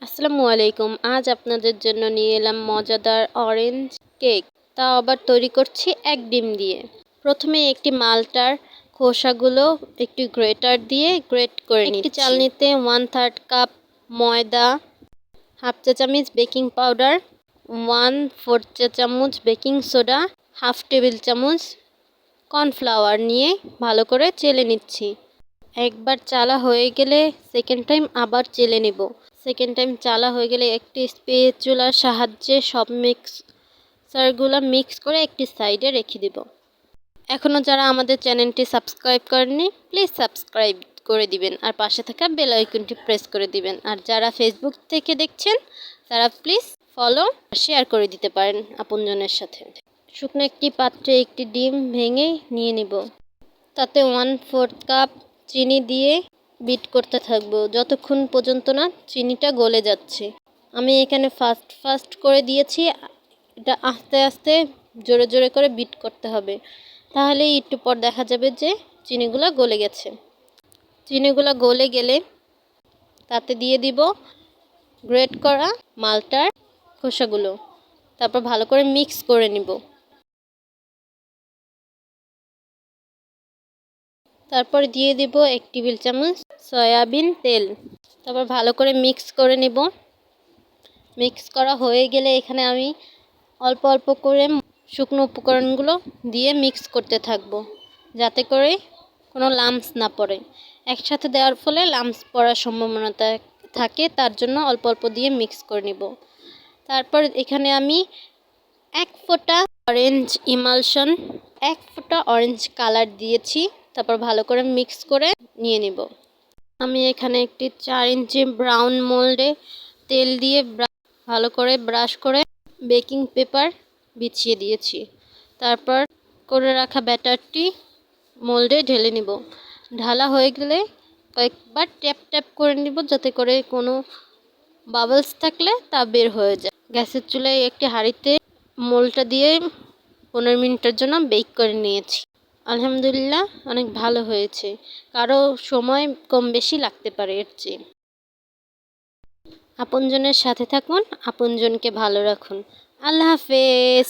আসসালামু আলাইকুম। আজ আপনাদের জন্য নিয়ে এলাম মজাদার অরেঞ্জ কেক। তাও আবার তৈরি করছি এক ডিম দিয়ে। প্রথমে একটি মালটার খোসাগুলো একটি গ্রেটার দিয়ে গ্রেট করে নিচ্ছি। একটি চালনিতে 1/3 কাপ ময়দা, হাফ চা চামচ বেকিং পাউডার, 1/4 চা চামচ বেকিং সোডা, হাফ টেবিল চামচ কর্নফ্লাওয়ার নিয়ে ভালো করে চেলে নিচ্ছি। একবার চালা হয়ে গেলে সেকেন্ড টাইম আবার চেলে নেব। সেকেন্ড টাইম চালা হয়ে গেলে একটি স্প্যাচুলার সাহায্যে সব মিক্সারগুলো মিক্স করে একটি সাইডে রেখে দেব। এখনও যারা আমাদের চ্যানেলটি সাবস্ক্রাইব করেননি প্লিজ সাবস্ক্রাইব করে দিবেন আর পাশে থাকা বেল আইকনটি প্রেস করে দিবেন। আর যারা ফেসবুক থেকে দেখছেন তারা প্লিজ ফলো শেয়ার করে দিতে পারেন আপনজনের সাথে। শুকনো একটি পাত্রে একটি ডিম ভেঙে নিয়ে নেব। তাতে 1/4 কাপ চিনি দিয়ে বিট করতে থাকবো যতক্ষণ পর্যন্ত না চিনিটা গলে যাচ্ছে। আমি এখানে ফাস্ট করে দিয়েছি। এটা আস্তে আস্তে জোরে জোরে করে বিট করতে হবে, তাহলেই একটু পর দেখা যাবে যে চিনিগুলো গলে গেছে। চিনিগুলো গলে গেলে তাতে দিয়ে দিব গ্রেট করা মালটার খোসাগুলো, তারপর ভালো করে মিক্স করে নিব। তারপর দিয়ে দিব 1 টেবিল চামচ সয়াবিন তেল। তারপর ভালো করে মিক্স করে নেব। মিক্স করা হয়ে গেলে এখানে আমি অল্প অল্প করে শুকনো উপকরণগুলো দিয়ে মিক্স করতে থাকব, যাতে করে কোনো লাম্পস না পড়ে। একসাথে দেওয়ার ফলে লাম্পস পড়ার সম্ভাবনা থাকে, তার জন্য অল্প অল্প দিয়ে মিক্স করে নেব। তারপর এখানে আমি 1 ফোঁটা অরেঞ্জ ইমালশন, 1 ফোঁটা অরেঞ্জ কালার দিয়েছি। তারপর ভালো করে মিক্স করে নিয়ে নেব। আমি এখানে একটি 4 ইঞ্চি ব্রাউন মোল্ডে তেল দিয়ে ভালো করে ব্রাশ করে বেকিং পেপার বিছিয়ে দিয়েছি। তারপর করে রাখা ব্যাটারটি মোল্ডে ঢেলে নিব। ঢালা হয়ে গেলে কয়েকবার ট্যাপ ট্যাপ করে নিব, যাতে করে কোনো বাবলস থাকলে তা বের হয়ে যায়। গ্যাসের চুলায় একটি হাঁড়িতে মোল্ডটা দিয়ে 15 মিনিটের জন্য বেক করে নিয়েছি। আলহামদুলিল্লাহ অনেক ভালো হয়েছে। কারো সময় কম বেশি লাগতে পারে এর চেয়ে। আপনজনের সাথে থাকুন, আপনজনকে ভালো রাখুন। আল্লাহ হাফেজ।